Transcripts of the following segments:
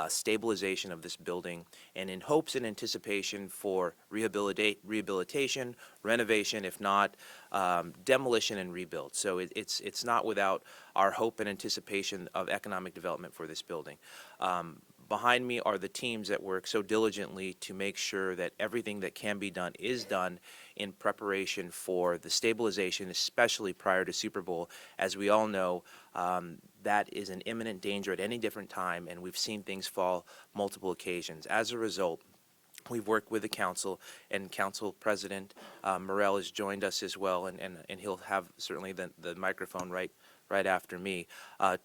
stabilization of this building, and in hopes and anticipation for rehabilitation, renovation, if not demolition and rebuild. So it's not without our hope and anticipation of economic development for this building. Behind me are the teams that work so diligently to make sure that everything that can be done is done in preparation for the stabilization, especially prior to Super Bowl. As we all know, that is an imminent danger at any different time, and we've seen things fall multiple occasions. As a result, we've worked with the council, and Council President Morrell has joined us as well, and he'll have certainly the microphone right after me,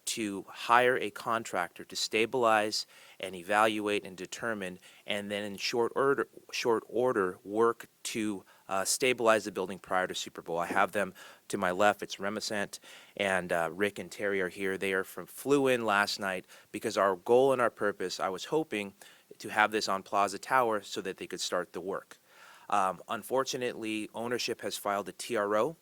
to hire a contractor to stabilize and evaluate and determine, and then in short order work to stabilize the building prior to Super Bowl. I have them to my left. It's Remesant and Rick and Terry are here. They flew in last night because our goal and our purpose, I was hoping to have this on Plaza Tower so that they could start the work. Unfortunately, ownership has filed a TRO.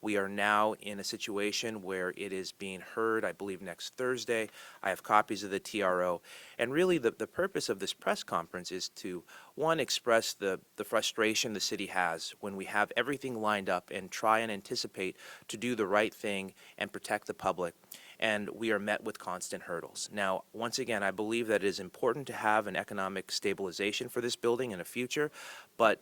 We are now in a situation where it is being heard, I believe, next Thursday. I have copies of the TRO. And really the purpose of this press conference is to, one, express the frustration the city has when we have everything lined up and try and anticipate to do the right thing and protect the public. And we are met with constant hurdles. Now, once again, I believe that it is important to have an economic stabilization for this building in the future, but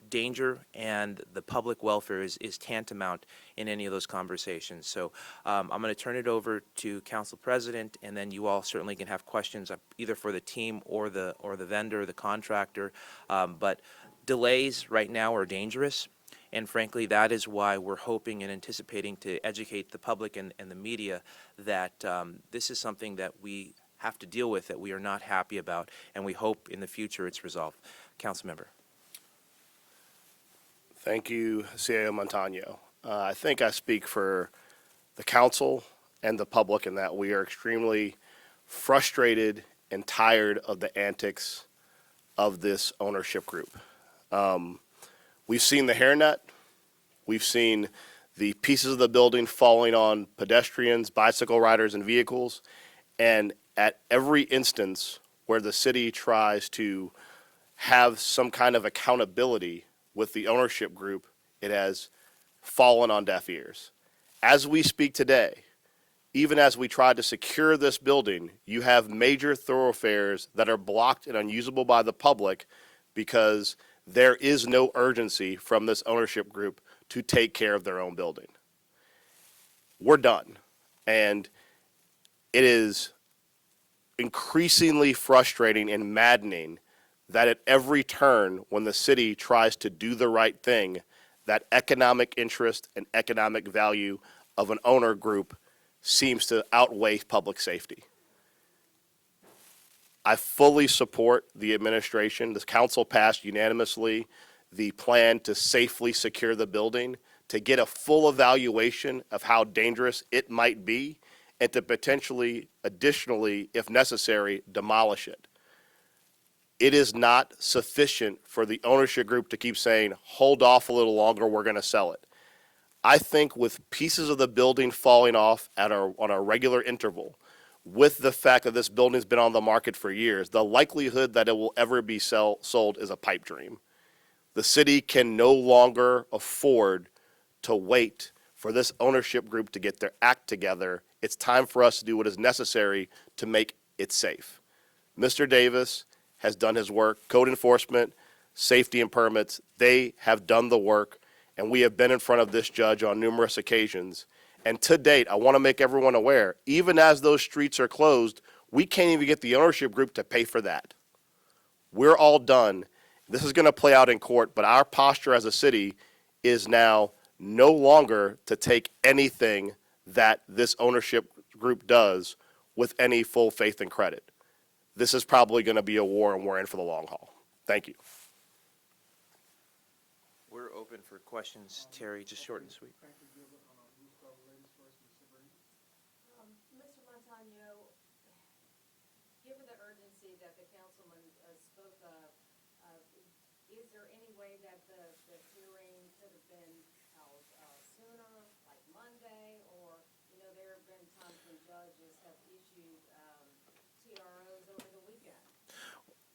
danger and the public welfare is tantamount in any of those conversations. So I'm going to turn it over to Council President, and then you all certainly can have questions either for the team or the vendor, the contractor. But delays right now are dangerous, and frankly, that is why we're hoping and anticipating to educate the public and the media that this is something that we have to deal with, that we are not happy about, and we hope in the future it's resolved. Council Member. Thank you, CAO Montano. I think I speak for the council and the public in that we are extremely frustrated and tired of the antics of this ownership group. We've seen the hairnet. We've seen the pieces of the building falling on pedestrians, bicycle riders, and vehicles. And at every instance where the city tries to have some kind of accountability with the ownership group, it has fallen on deaf ears. As we speak today, even as we try to secure this building, you have major thoroughfares that are blocked and unusable by the public because there is no urgency from this ownership group to take care of their own building. We're done. And it is increasingly frustrating and maddening that at every turn when the city tries to do the right thing, that economic interest and economic value of an owner group seems to outweigh public safety. I fully support the administration. The council passed unanimously the plan to safely secure the building, to get a full evaluation of how dangerous it might be, and to potentially, additionally, if necessary, demolish it. It is not sufficient for the ownership group to keep saying, hold off a little longer, we're going to sell it. I think with pieces of the building falling off on a regular interval, with the fact that this building's been on the market for years, the likelihood that it will ever be sold is a pipe dream. The city can no longer afford to wait for this ownership group to get their act together. It's time for us to do what is necessary to make it safe. Mr. Davis has done his work. Code enforcement, safety and permits, they have done the work, and we have been in front of this judge on numerous occasions. And to date, I want to make everyone aware, even as those streets are closed, we can't even get the ownership group to pay for that. We're all done. This is going to play out in court, but our posture as a city is now no longer to take anything that this ownership group does with any full faith and credit. This is probably going to be a war, and we're in for the long haul. Thank you. We're open for questions. Terry, just short and sweet. Mr. Montano, given the urgency that the councilman spoke of, is there any way that the hearing could have been held sooner, like Monday? Or, there have been times when judges have issued TROs over the weekend.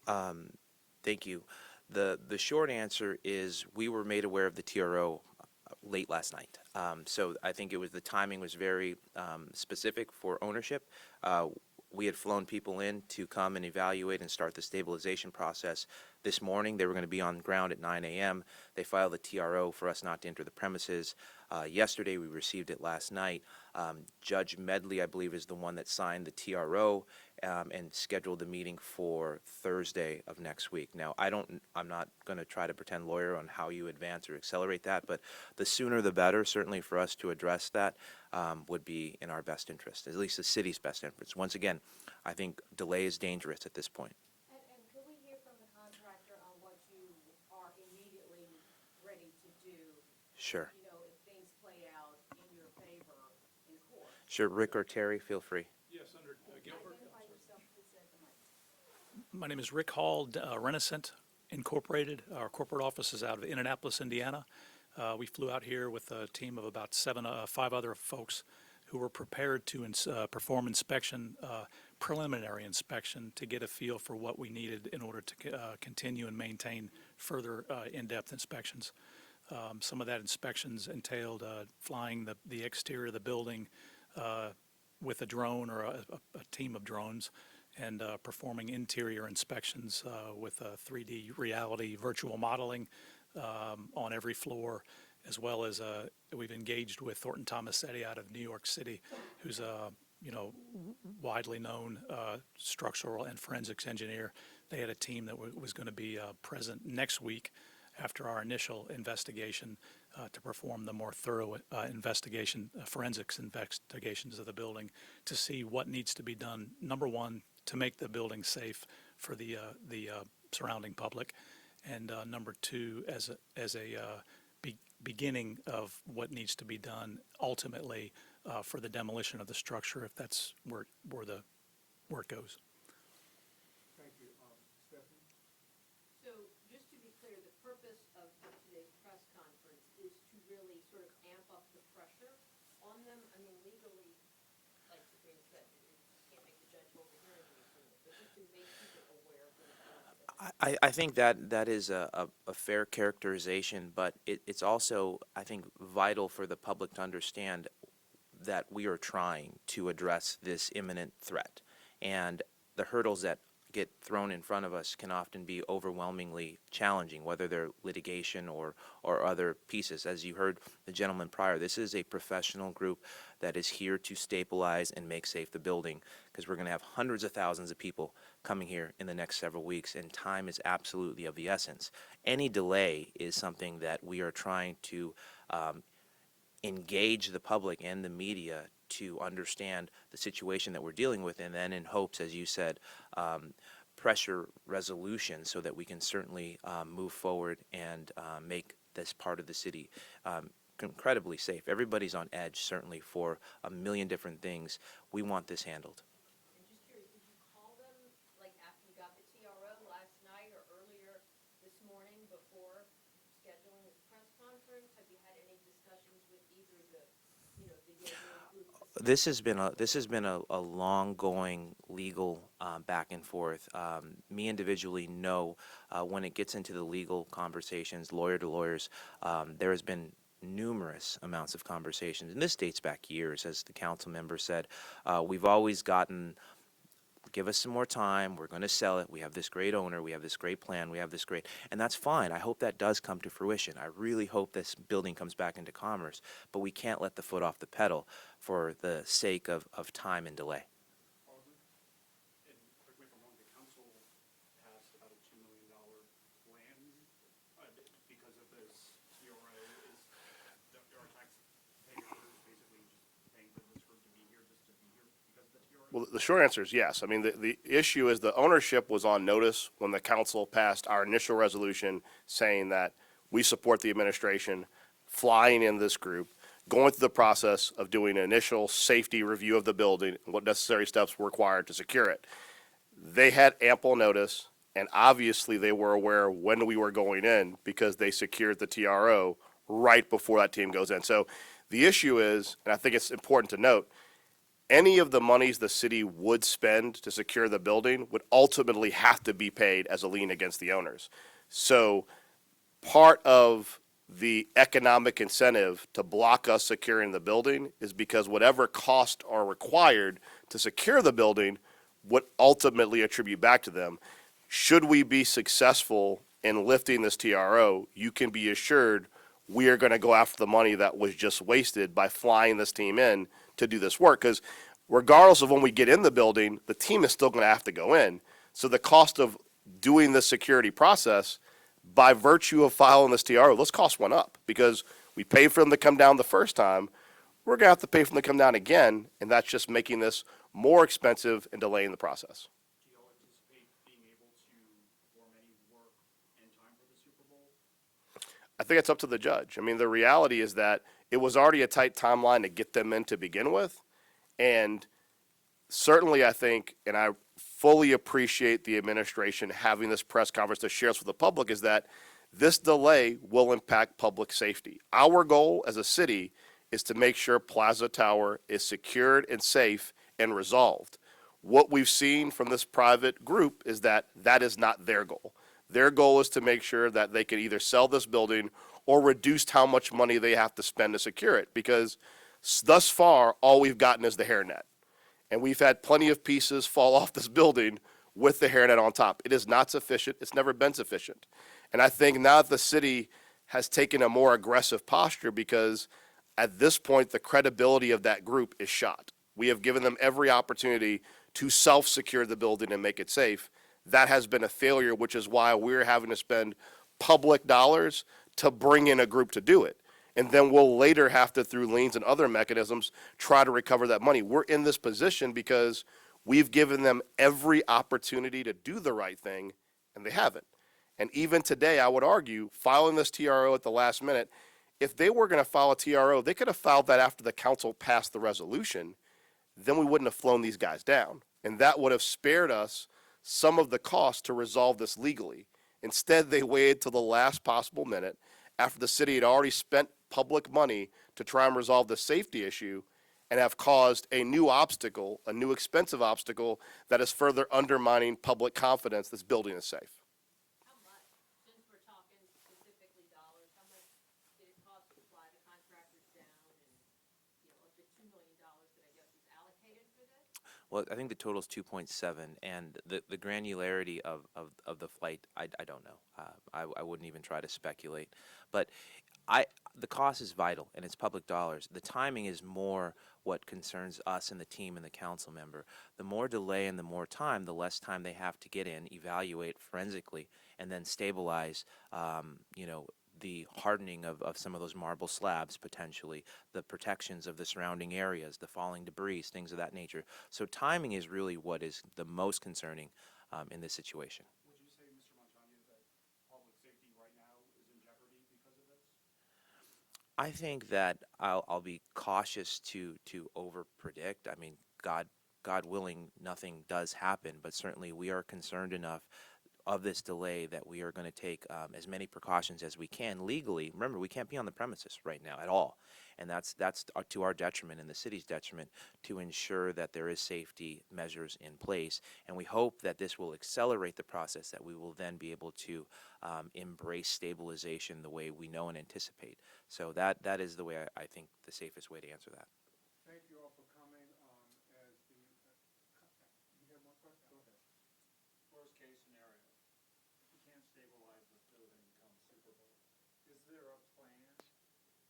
Thank you. The short answer is we were made aware of the TRO late last night. So I think the timing was very specific for ownership. We had flown people in to come and evaluate and start the stabilization process this morning. They were going to be on ground at 9 a.m. They filed the TRO for us not to enter the premises. Yesterday, we received it last night. Judge Medley, I believe, is the one that signed the TRO and scheduled the meeting for Thursday of next week. Now, I'm not going to try to pretend lawyer on how you advance or accelerate that, but the sooner the better, certainly for us to address that, would be in our best interest, at least the city's best interest. Once again, I think delay is dangerous at this point. And could we hear from the contractor on what you are immediately ready to do? Sure. You know, if things play out in your favor in court? Sure, Rick or Terry, feel free. Yes, under Gilbert. Identify yourself, please, at the mic. My name is Rick Hall, Renaissance Incorporated. Our corporate office is out of Indianapolis, Indiana. We flew out here with a team of about 5 other folks who were prepared to perform preliminary inspection to get a feel for what we needed in order to continue and maintain further in-depth inspections. Some of that inspections entailed flying the exterior of the building with a drone or a team of drones and performing interior inspections with 3D reality virtual modeling on every floor, as well as we've engaged with Thornton Tomasetti out of New York City, who's a widely known structural and forensics engineer. They had a team that was going to be present next week after our initial investigation to perform the more thorough forensics investigations of the building to see what needs to be done. Number one, to make the building safe for the surrounding public, and number two, as a beginning of what needs to be done ultimately for the demolition of the structure, if that's where it goes. Thank you. Stephanie? So, just to be clear, the purpose of today's press conference is to really sort of amp up the pressure on them? I mean, legally, like Sabrina said, you can't make the judge hold the hearing anything, but just to make people aware of the I think that is a fair characterization, but it's also, I think, vital for the public to understand that we are trying to address this imminent threat. And the hurdles that get thrown in front of us can often be overwhelmingly challenging, whether they're litigation or other pieces. As you heard the gentleman prior, this is a professional group that is here to stabilize and make safe the building, because we're going to have hundreds of thousands of people coming here in the next several weeks, and time is absolutely of the essence. Any delay is something that we are trying to engage the public and the media to understand the situation that we're dealing with, and then in hopes, as you said, pressure resolution so that we can certainly move forward and make this part of the city incredibly safe. Everybody's on edge, certainly, for a million different things. We want this handled. I'm just curious, did you call them, like, after you got the TRO last night or earlier this morning before scheduling this press conference? Have you had any discussions with either the group? This has been a long-going legal back and forth. Me individually know when it gets into the legal conversations, lawyer to lawyers, there has been numerous amounts of conversations, and this dates back years, as the council member said. We've always gotten, give us some more time, we're going to sell it, we have this great owner, we have this great plan, we have this great, and that's fine. I hope that does come to fruition. I really hope this building comes back into commerce, but we can't let the foot off the pedal for the sake of time and delay. Alderman? And correct me if I'm wrong, the council passed about a $2 million plan because of this TRO. Our taxpayers basically just paying for this group to be here just to be here because of the TRO? Well, the short answer is yes. I mean, the issue is the ownership was on notice when the council passed our initial resolution saying that we support the administration flying in this group, going through the process of doing an initial safety review of the building and what necessary steps were required to secure it. They had ample notice, and obviously they were aware when we were going in because they secured the TRO right before that team goes in. So the issue is, and I think it's important to note, any of the monies the city would spend to secure the building would ultimately have to be paid as a lien against the owners. So part of the economic incentive to block us securing the building is because whatever costs are required to secure the building would ultimately attribute back to them. Should we be successful in lifting this TRO, you can be assured we are going to go after the money that was just wasted by flying this team in to do this work. Because regardless of when we get in the building, the team is still going to have to go in. So the cost of doing this security process, by virtue of filing this TRO, those costs went up because we paid for them to come down the first time. We're going to have to pay for them to come down again, and that's just making this more expensive and delaying the process. Do y'all anticipate being able to perform any work in time for the Super Bowl? I think it's up to the judge. I mean, the reality is that it was already a tight timeline to get them in to begin with. And certainly I think, and I fully appreciate the administration having this press conference to share this with the public, is that this delay will impact public safety. Our goal as a city is to make sure Plaza Tower is secured and safe and resolved. What we've seen from this private group is that that is not their goal. Their goal is to make sure that they can either sell this building or reduce how much money they have to spend to secure it, because thus far, all we've gotten is the hairnet. And we've had plenty of pieces fall off this building with the hairnet on top. It is not sufficient. It's never been sufficient. And I think now that the city has taken a more aggressive posture, because at this point, the credibility of that group is shot. We have given them every opportunity to self-secure the building and make it safe. That has been a failure, which is why we're having to spend public dollars to bring in a group to do it. And then we'll later have to, through liens and other mechanisms, try to recover that money. We're in this position because we've given them every opportunity to do the right thing, and they haven't. And even today, I would argue, filing this TRO at the last minute, if they were going to file a TRO, they could have filed that after the council passed the resolution. Then we wouldn't have flown these guys down. And that would have spared us some of the cost to resolve this legally. Instead, they waited till the last possible minute after the city had already spent public money to try and resolve the safety issue, and have caused a new obstacle, a new expensive obstacle that is further undermining public confidence this building is safe. How much, since we're talking specifically dollars, how much did it cost to fly the contractors down? And, of the $2 million that I guess was allocated for this? Well, I think the total is 2.7, and the granularity of the flight, I don't know. I wouldn't even try to speculate. But the cost is vital, and it's public dollars. The timing is more what concerns us and the team and the council member. The more delay and the more time, the less time they have to get in, evaluate forensically, and then stabilize, the hardening of some of those marble slabs, potentially, the protections of the surrounding areas, the falling debris, things of that nature. So timing is really what is the most concerning in this situation. Would you say, Mr. Montano, that public safety right now is in jeopardy because of this? I think that I'll be cautious to over predict. I mean, God willing, nothing does happen, but certainly we are concerned enough of this delay that we are going to take as many precautions as we can legally. Remember, we can't be on the premises right now at all, and that's to our detriment and the city's detriment, to ensure that there is safety measures in place. And we hope that this will accelerate the process, that we will then be able to embrace stabilization the way we know and anticipate. So that is the way I think the safest way to answer that. Thank you all for coming, as the, you have one question? Go ahead. Worst case scenario, if we can't stabilize this building come Super Bowl, Is there a plan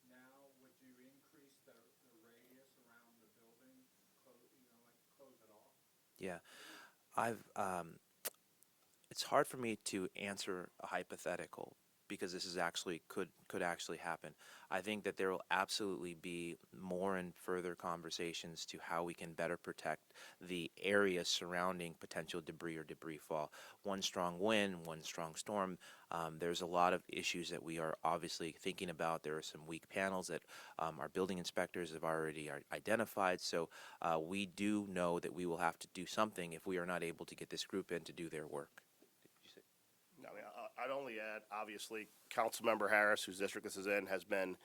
now? Would you increase the radius around the building, close it off? Yeah, it's hard for me to answer a hypothetical, because this is actually could actually happen. I think that there will absolutely be more and further conversations to how we can better protect the area surrounding potential debris or debris fall. One strong wind, one strong storm. There's a lot of issues that we are obviously thinking about. There are some weak panels that our building inspectors have already identified. So we do know that we will have to do something if we are not able to get this group in to do their work. I mean, I'd only add, obviously, Councilmember Harris, whose district this is in, has been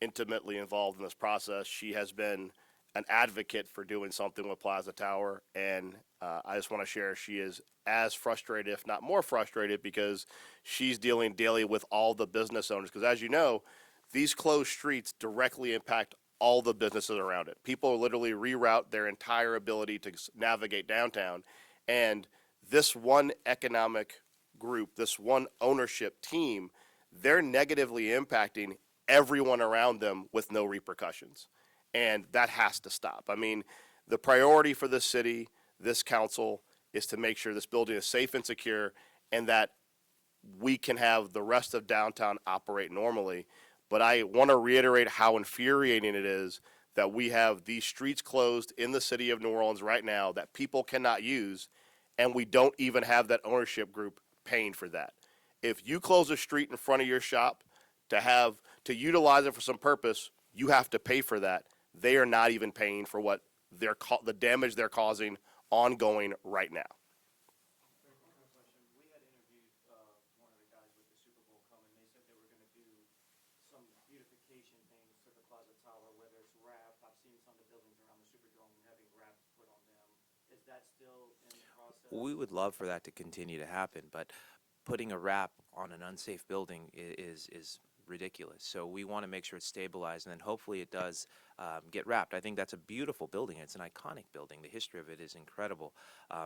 intimately involved in this process. She has been an advocate for doing something with Plaza Tower, and I just want to share she is as frustrated, if not more frustrated, because she's dealing daily with all the business owners. Because as you know, these closed streets directly impact all the businesses around it. People literally reroute their entire ability to navigate downtown, and this one economic group, this one ownership team, they're negatively impacting everyone around them with no repercussions. And that has to stop. I mean, the priority for this city, this council, is to make sure this building is safe and secure and that we can have the rest of downtown operate normally. But I want to reiterate how infuriating it is that we have these streets closed in the city of New Orleans right now that people cannot use, and we don't even have that ownership group paying for that. If you close a street in front of your shop to utilize it for some purpose, you have to pay for that. They are not even paying for what the damage they're causing ongoing right now. Question. We had interviewed one of the guys with the Super Bowl coming. They said they were going to do some beautification things to the Plaza Tower, whether it's wrap. I've seen some of the buildings around the Superdome having wrap put on them. Is that still in the process? We would love for that to continue to happen, but putting a wrap on an unsafe building is ridiculous. So we want to make sure it's stabilized, and then hopefully it does get wrapped. I think that's a beautiful building. It's an iconic building. The history of it is incredible.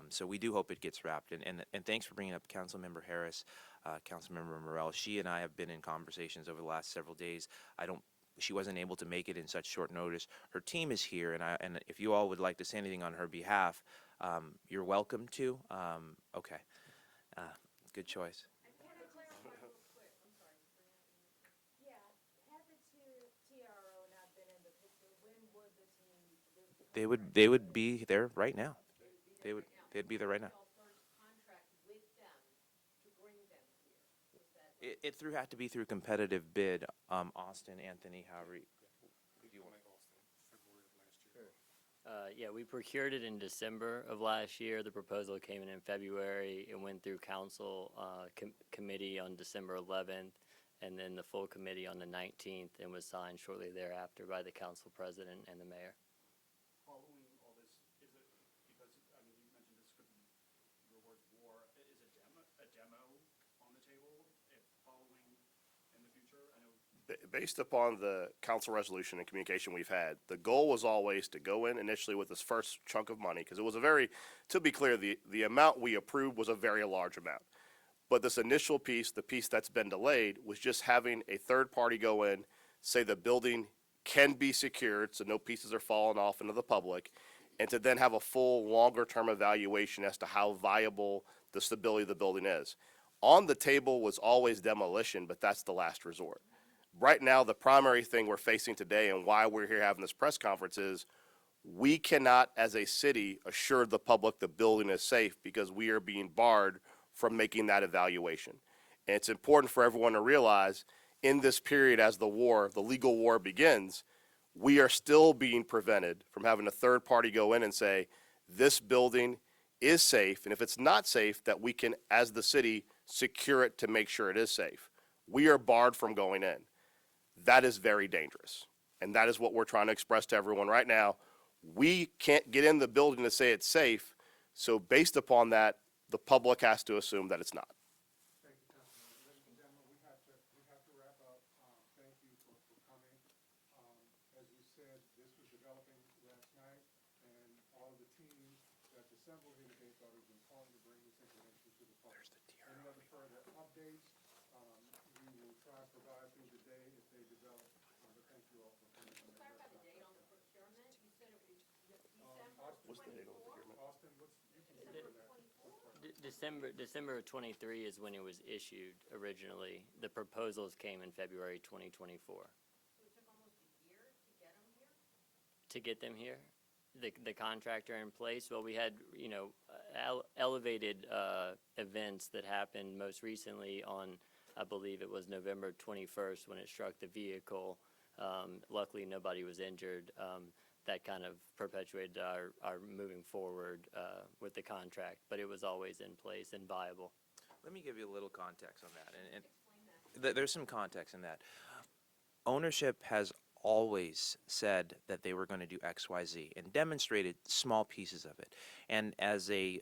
So we do hope it gets wrapped. And thanks for bringing up Councilmember Harris, Councilmember Morrell. She and I have been in conversations over the last several days. She wasn't able to make it in such short notice. Her team is here, and if you all would like to say anything on her behalf, you're welcome to. Okay. Good choice. And can I clarify real quick, I'm sorry, yeah, had the TRO not been in the picture, when would the team? They would be there right now. They'd be there right now. Y'all first contract with them to bring them here, was that? It had to be through competitive bid. Austin, Anthony, however. Yeah, we procured it in December of last year. The proposal came in February. It went through council committee on December 11th, and then the full committee on the 19th, and was signed shortly thereafter by the council president and the mayor. Following all this, is it, because, I mean, you mentioned this could be your words war, is a demo on the table if following in the future? I know. Based upon the council resolution and communication we've had, the goal was always to go in initially with this first chunk of money, because it was to be clear, the amount we approved was a very large amount. But this initial piece, the piece that's been delayed, was just having a third party go in, say the building can be secured, so no pieces are falling off into the public, and to then have a full, longer-term evaluation as to how viable the stability of the building is. On the table was always demolition, but that's the last resort. Right now, the primary thing we're facing today and why we're here having this press conference is we cannot, as a city, assure the public the building is safe because we are being barred from making that evaluation. And it's important for everyone to realize in this period as the legal war begins, we are still being prevented from having a third party go in and say, this building is safe, and if it's not safe, that we can, as the city, secure it to make sure it is safe. We are barred from going in. That is very dangerous. And that is what we're trying to express to everyone right now. We can't get in the building to say it's safe, so based upon that, the public has to assume that it's not. Thank you, Councilman. Ladies and gentlemen, we have to wrap up. Thank you for coming. As you said, this was developing last night, and all of the teams that's assembled here today thought it was important to bring this information to the public. Any other further updates, we will try to provide through the day if they develop. But thank you all for coming. Can you clarify the date on the procurement? You said it was December What's the date on the 24? procurement? Austin, you can December answer that. 24? December of 23 is when it was issued originally. The proposals came in February 2024. So it took almost a year to get them here? To get them here, the contractor in place, well, we had, elevated events that happened most recently on, I believe it was November 21st when it struck the vehicle. Luckily, nobody was injured. That kind of perpetuated our moving forward with the contract, but it was always in place and viable. Let me give you a little context on that. And there's some context in that. Ownership has always said that they were going to do X, Y, Z, and demonstrated small pieces of it. And as a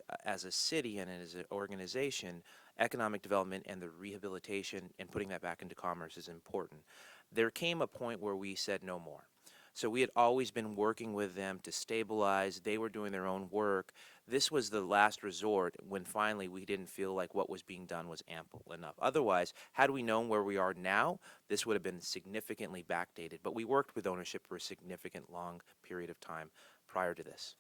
city and as an organization, economic development and the rehabilitation and putting that back into commerce is important. There came a point where we said no more. So we had always been working with them to stabilize. They were doing their own work. This was the last resort when finally we didn't feel like what was being done was ample enough. Otherwise, had we known where we are now, this would have been significantly backdated. But we worked with ownership for a significant long period of time prior to this.